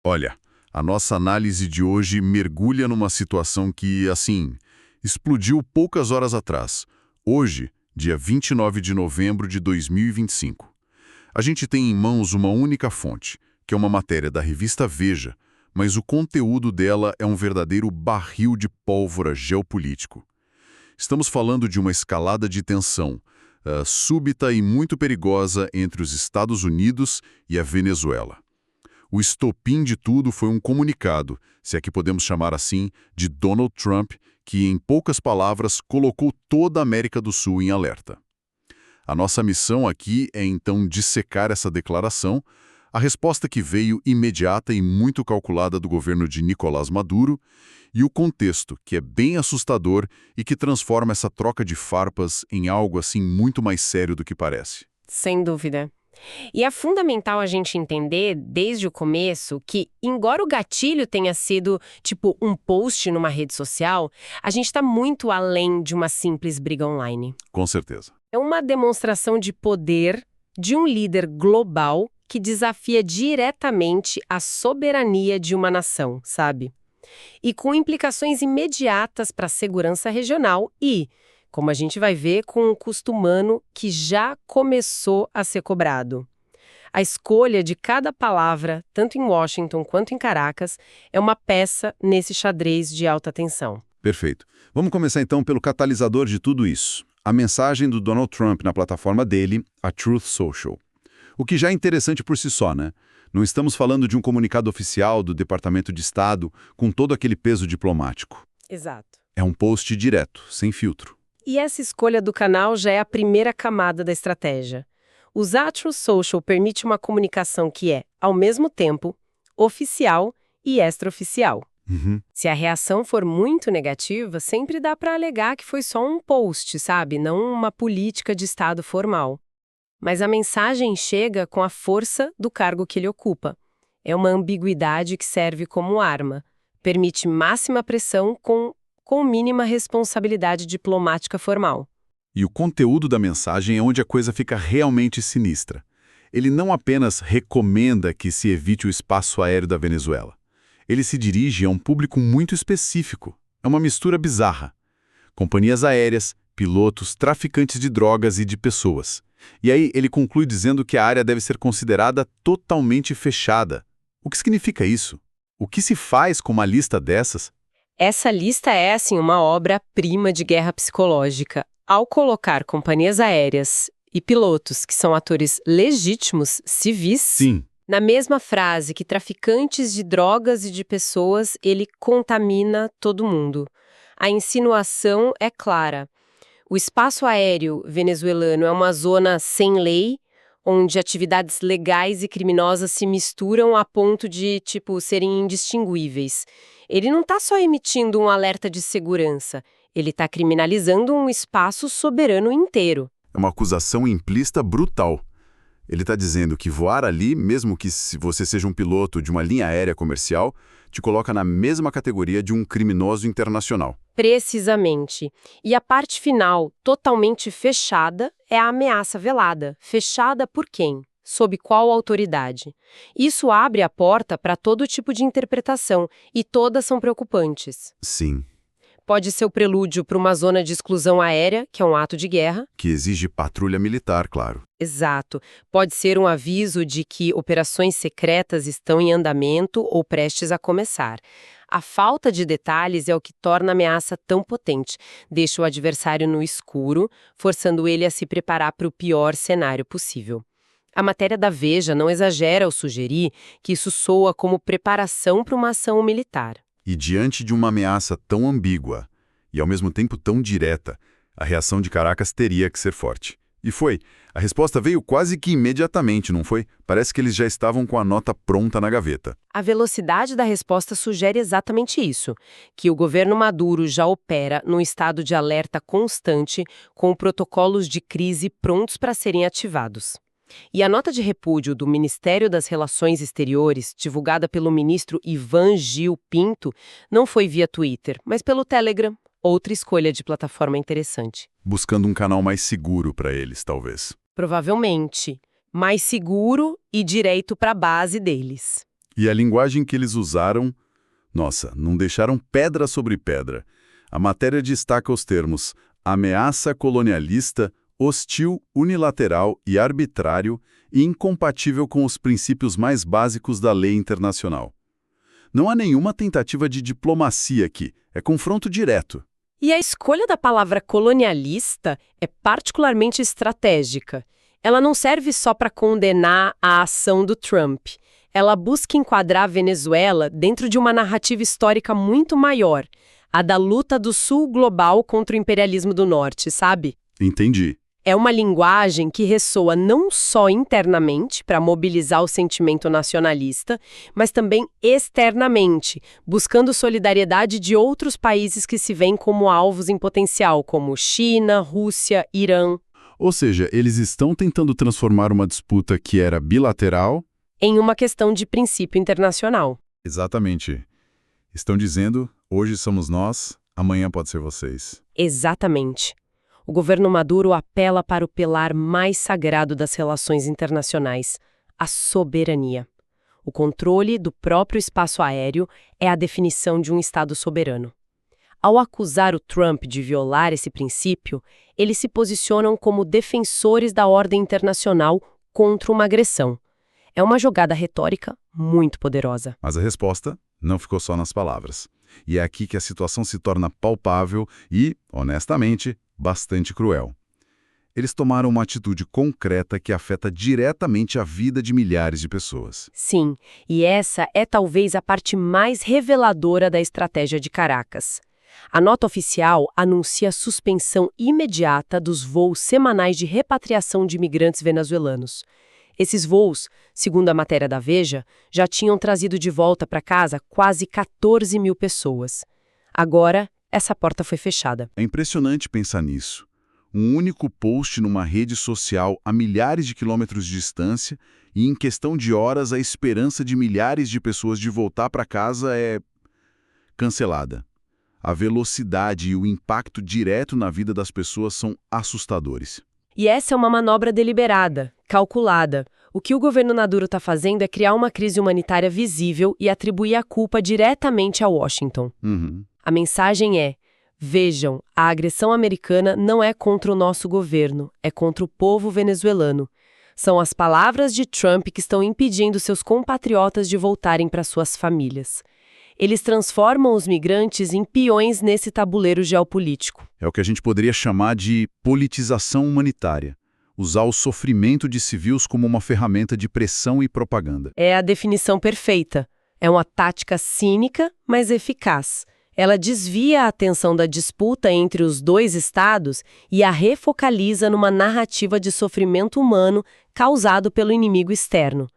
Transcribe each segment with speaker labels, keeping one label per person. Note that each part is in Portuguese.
Speaker 1: Olha, a nossa análise de hoje mergulha numa situação que, assim, explodiu poucas horas atrás. Hoje, dia 29 de novembro de 2025. A gente tem em mãos uma única fonte, que é uma matéria da revista Veja, mas o conteúdo dela é um verdadeiro barril de pólvora geopolítico. Estamos falando de uma escalada de tensão, súbita e muito perigosa entre os Estados Unidos e a Venezuela. O estopim de tudo foi um comunicado, se é que podemos chamar assim, de Donald Trump, que, em poucas palavras, colocou toda a América do Sul em alerta. A nossa missão aqui é, então, dissecar essa declaração, a resposta que veio imediata e muito calculada do governo de Nicolás Maduro, e o contexto, que é bem assustador e que transforma essa troca de farpas em algo assim muito mais sério do que parece.
Speaker 2: Sem dúvida. E é fundamental a gente entender, desde o começo, que, embora o gatilho tenha sido, tipo, um post numa rede social, a gente está muito além de uma simples briga online.
Speaker 1: Com certeza.
Speaker 2: É uma demonstração de poder de um líder global que desafia diretamente a soberania de uma nação, sabe? E com implicações imediatas para a segurança regional e, como a gente vai ver, com um custo humano que já começou a ser cobrado. A escolha de cada palavra, tanto em Washington quanto em Caracas, é uma peça nesse xadrez de alta tensão.
Speaker 1: Perfeito. Vamos começar então pelo catalisador de tudo isso. A mensagem do Donald Trump na plataforma dele, a Truth Social. O que já é interessante por si só, né? Não estamos falando de um comunicado oficial do Departamento de Estado com todo aquele peso diplomático.
Speaker 2: Exato.
Speaker 1: É um post direto, sem filtro.
Speaker 2: E essa escolha do canal já é a primeira camada da estratégia. Usar a Truth Social permite uma comunicação que é, ao mesmo tempo, oficial e extraoficial. Se a reação for muito negativa, sempre dá para alegar que foi só um post, sabe? Não uma política de Estado formal. Mas a mensagem chega com a força do cargo que ele ocupa. É uma ambiguidade que serve como arma. Permite máxima pressão com mínima responsabilidade diplomática formal.
Speaker 1: E o conteúdo da mensagem é onde a coisa fica realmente sinistra. Ele não apenas recomenda que se evite o espaço aéreo da Venezuela. Ele se dirige a um público muito específico. É uma mistura bizarra. Companhias aéreas, pilotos, traficantes de drogas e de pessoas. E aí ele conclui dizendo que a área deve ser considerada totalmente fechada. O que significa isso? O que se faz com uma lista dessas?
Speaker 2: Essa lista é, assim, uma obra-prima de guerra psicológica. Ao colocar companhias aéreas e pilotos, que são atores legítimos, civis,
Speaker 1: Sim.
Speaker 2: na mesma frase que traficantes de drogas e de pessoas, ele contamina todo mundo. A insinuação é clara. O espaço aéreo venezuelano é uma zona sem lei, onde atividades legais e criminosas se misturam a ponto de, serem indistinguíveis. Ele não está só emitindo um alerta de segurança, ele está criminalizando um espaço soberano inteiro.
Speaker 1: É uma acusação implícita brutal. Ele está dizendo que voar ali, mesmo que se você seja um piloto de uma linha aérea comercial, te coloca na mesma categoria de um criminoso internacional.
Speaker 2: Precisamente. E a parte final, totalmente fechada, é a ameaça velada. Fechada por quem? Sob qual autoridade? Isso abre a porta para todo tipo de interpretação, e todas são preocupantes.
Speaker 1: Sim.
Speaker 2: Pode ser o prelúdio para uma zona de exclusão aérea, que é um ato de guerra.
Speaker 1: Que exige patrulha militar, claro.
Speaker 2: Exato. Pode ser um aviso de que operações secretas estão em andamento ou prestes a começar. A falta de detalhes é o que torna a ameaça tão potente. Deixa o adversário no escuro, forçando ele a se preparar para o pior cenário possível. A matéria da Veja não exagera ao sugerir que isso soa como preparação para uma ação militar.
Speaker 1: E diante de uma ameaça tão ambígua e ao mesmo tempo tão direta, a reação de Caracas teria que ser forte. E foi. A resposta veio quase que imediatamente, não foi? Parece que eles já estavam com a nota pronta na gaveta.
Speaker 2: A velocidade da resposta sugere exatamente isso, que o governo Maduro já opera num estado de alerta constante, com protocolos de crise prontos para serem ativados. E a nota de repúdio do Ministério das Relações Exteriores, divulgada pelo ministro Ivan Gil Pinto, não foi via Twitter, mas pelo Telegram, outra escolha de plataforma interessante.
Speaker 1: Buscando um canal mais seguro para eles, talvez.
Speaker 2: Provavelmente. Mais seguro e direito para a base deles.
Speaker 1: E a linguagem que eles usaram, nossa, não deixaram pedra sobre pedra. A matéria destaca os termos ameaça colonialista, hostil, unilateral e arbitrário e incompatível com os princípios mais básicos da lei internacional. Não há nenhuma tentativa de diplomacia aqui, é confronto direto.
Speaker 2: E a escolha da palavra colonialista é particularmente estratégica. Ela não serve só para condenar a ação do Trump. Ela busca enquadrar a Venezuela dentro de uma narrativa histórica muito maior, a da luta do Sul global contra o imperialismo do Norte, sabe?
Speaker 1: Entendi.
Speaker 2: É uma linguagem que ressoa não só internamente para mobilizar o sentimento nacionalista, mas também externamente, buscando solidariedade de outros países que se veem como alvos em potencial, como China, Rússia, Irã.
Speaker 1: Ou seja, eles estão tentando transformar uma disputa que era bilateral
Speaker 2: Em uma questão de princípio internacional.
Speaker 1: Exatamente. Estão dizendo, hoje somos nós, amanhã pode ser vocês.
Speaker 2: Exatamente. O governo Maduro apela para o pilar mais sagrado das relações internacionais, a soberania. O controle do próprio espaço aéreo é a definição de um Estado soberano. Ao acusar o Trump de violar esse princípio, eles se posicionam como defensores da ordem internacional contra uma agressão. É uma jogada retórica muito poderosa.
Speaker 1: Mas a resposta não ficou só nas palavras. E é aqui que a situação se torna palpável e, honestamente, bastante cruel. Eles tomaram uma atitude concreta que afeta diretamente a vida de milhares de pessoas.
Speaker 2: Sim, e essa é talvez a parte mais reveladora da estratégia de Caracas. A nota oficial anuncia a suspensão imediata dos voos semanais de repatriação de imigrantes venezuelanos. Esses voos, segundo a matéria da Veja, já tinham trazido de volta para casa quase 14 mil pessoas. Agora, essa porta foi fechada.
Speaker 1: É impressionante pensar nisso. Um único post numa rede social a milhares de quilômetros de distância e, em questão de horas, a esperança de milhares de pessoas de voltar para casa é cancelada. A velocidade e o impacto direto na vida das pessoas são assustadores.
Speaker 2: E essa é uma manobra deliberada, calculada. O que o governo Maduro está fazendo é criar uma crise humanitária visível e atribuir a culpa diretamente a Washington. A mensagem é: vejam, a agressão americana não é contra o nosso governo, é contra o povo venezuelano. São as palavras de Trump que estão impedindo seus compatriotas de voltarem para suas famílias. Eles transformam os migrantes em peões nesse tabuleiro geopolítico.
Speaker 1: É o que a gente poderia chamar de politização humanitária. Usar o sofrimento de civis como uma ferramenta de pressão e propaganda.
Speaker 2: É a definição perfeita. É uma tática cínica, mas eficaz. Ela desvia a atenção da disputa entre os dois estados e a refocaliza numa narrativa de sofrimento humano causado pelo inimigo externo.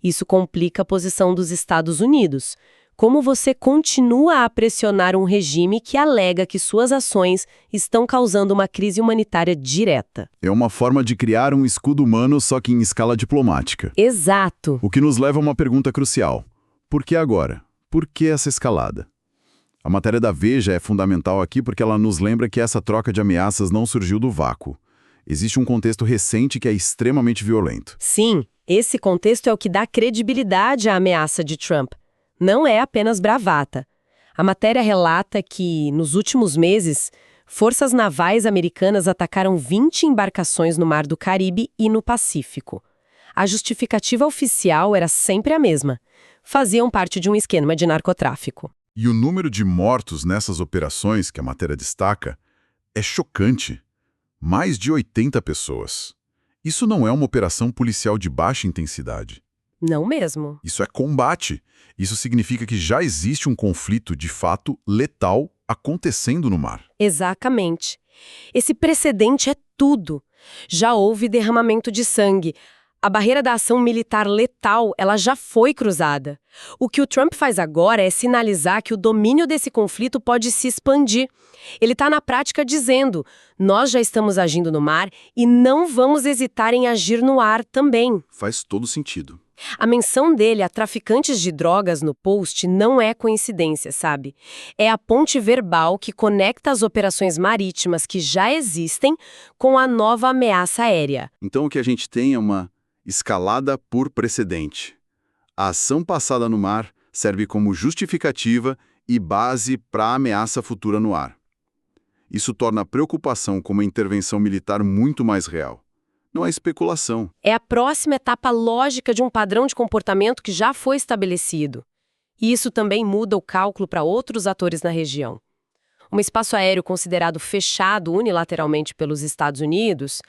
Speaker 2: Isso complica a posição dos Estados Unidos. Como você continua a pressionar um regime que alega que suas ações estão causando uma crise humanitária direta?
Speaker 1: É uma forma de criar um escudo humano, só que em escala diplomática.
Speaker 2: Exato.
Speaker 1: O que nos leva a uma pergunta crucial. Por que agora? Por que essa escalada? A matéria da Veja é fundamental aqui porque ela nos lembra que essa troca de ameaças não surgiu do vácuo. Existe um contexto recente que é extremamente violento.
Speaker 2: Sim, esse contexto é o que dá credibilidade à ameaça de Trump. Não é apenas bravata. A matéria relata que, nos últimos meses, forças navais americanas atacaram 20 embarcações no Mar do Caribe e no Pacífico. A justificativa oficial era sempre a mesma. Faziam parte de um esquema de narcotráfico.
Speaker 1: E o número de mortos nessas operações, que a matéria destaca, é chocante. Mais de 80 pessoas. Isso não é uma operação policial de baixa intensidade.
Speaker 2: Não mesmo.
Speaker 1: Isso é combate. Isso significa que já existe um conflito, de fato, letal acontecendo no mar.
Speaker 2: Exatamente. Esse precedente é tudo. Já houve derramamento de sangue. A barreira da ação militar letal, ela já foi cruzada. O que o Trump faz agora é sinalizar que o domínio desse conflito pode se expandir. Ele está na prática dizendo: nós já estamos agindo no mar e não vamos hesitar em agir no ar também.
Speaker 1: Faz todo sentido.
Speaker 2: A menção dele a traficantes de drogas no post não é coincidência, sabe? É a ponte verbal que conecta as operações marítimas que já existem com a nova ameaça aérea.
Speaker 1: Então o que a gente tem é uma escalada por precedente. A ação passada no mar serve como justificativa e base para a ameaça futura no ar. Isso torna a preocupação com uma intervenção militar muito mais real. Não é especulação.
Speaker 2: É a próxima etapa lógica de um padrão de comportamento que já foi estabelecido. E isso também muda o cálculo para outros atores na região. Um espaço aéreo considerado fechado unilateralmente pelos Estados Unidos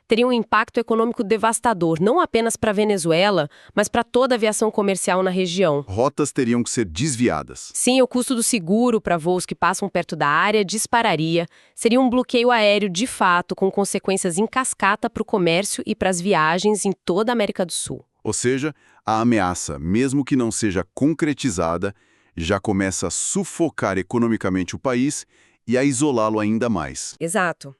Speaker 2: teria um impacto econômico devastador, não apenas para a Venezuela, mas para toda a aviação comercial na região.
Speaker 1: Rotas teriam que ser desviadas.
Speaker 2: Sim, o custo do seguro para voos que passam perto da área dispararia. Seria um bloqueio aéreo de fato, com consequências em cascata para o comércio e para as viagens em toda a América do Sul.
Speaker 1: Ou seja, a ameaça, mesmo que não seja concretizada, já começa a sufocar economicamente o país e a isolá-lo ainda mais.
Speaker 2: Exato.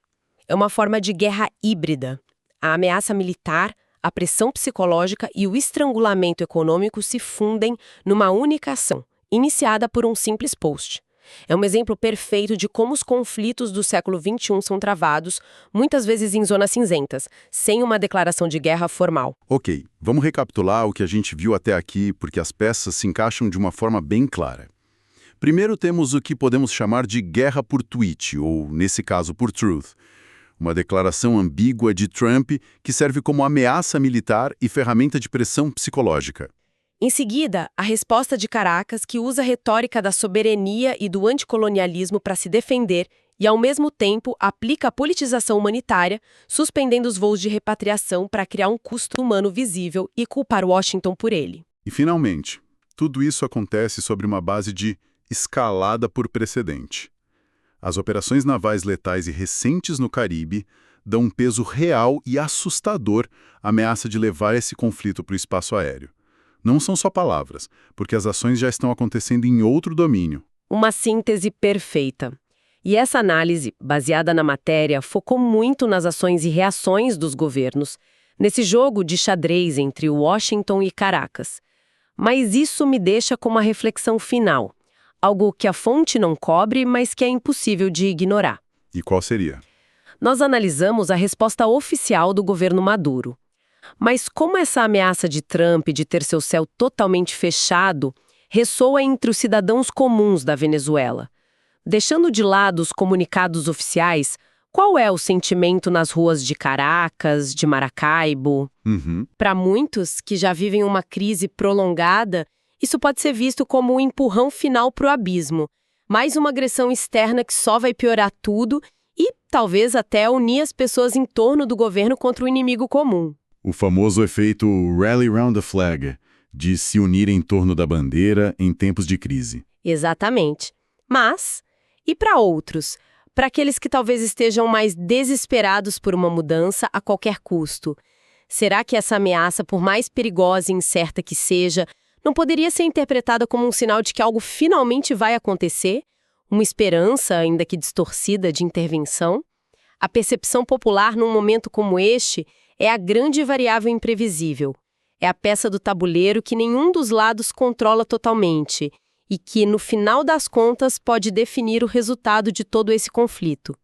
Speaker 2: É uma forma de guerra híbrida. A ameaça militar, a pressão psicológica e o estrangulamento econômico se fundem numa única ação, iniciada por um simples post. É um exemplo perfeito de como os conflitos do século XXI são travados, muitas vezes em zonas cinzentas, sem uma declaração de guerra formal.
Speaker 1: Ok, vamos recapitular o que a gente viu até aqui, porque as peças se encaixam de uma forma bem clara. Primeiro temos o que podemos chamar de guerra por tweet, ou, nesse caso, por truth. Uma declaração ambígua de Trump que serve como ameaça militar e ferramenta de pressão psicológica.
Speaker 2: Em seguida, a resposta de Caracas, que usa a retórica da soberania e do anticolonialismo para se defender e, ao mesmo tempo, aplica a politização humanitária, suspendendo os voos de repatriação para criar um custo humano visível e culpar Washington por ele.
Speaker 1: E, finalmente, tudo isso acontece sobre uma base de escalada por precedente. As operações navais letais e recentes no Caribe dão um peso real e assustador à ameaça de levar esse conflito para o espaço aéreo. Não são só palavras, porque as ações já estão acontecendo em outro domínio.
Speaker 2: Uma síntese perfeita. E essa análise, baseada na matéria, focou muito nas ações e reações dos governos, nesse jogo de xadrez entre Washington e Caracas. Mas isso me deixa com uma reflexão final. Algo que a fonte não cobre, mas que é impossível de ignorar.
Speaker 1: E qual seria?
Speaker 2: Nós analisamos a resposta oficial do governo Maduro. Mas como essa ameaça de Trump de ter seu céu totalmente fechado ressoa entre os cidadãos comuns da Venezuela? Deixando de lado os comunicados oficiais, qual é o sentimento nas ruas de Caracas, de Maracaibo? Para muitos que já vivem uma crise prolongada, isso pode ser visto como um empurrão final para o abismo, mais uma agressão externa que só vai piorar tudo e talvez até unir as pessoas em torno do governo contra o inimigo comum.
Speaker 1: O famoso efeito Rally Round the Flag, de se unir em torno da bandeira em tempos de crise.
Speaker 2: Exatamente. Mas, e para outros? Para aqueles que talvez estejam mais desesperados por uma mudança a qualquer custo? Será que essa ameaça, por mais perigosa e incerta que seja, não poderia ser interpretada como um sinal de que algo finalmente vai acontecer? Uma esperança, ainda que distorcida, de intervenção? A percepção popular num momento como este é a grande variável imprevisível. É a peça do tabuleiro que nenhum dos lados controla totalmente e que, no final das contas, pode definir o resultado de todo esse conflito.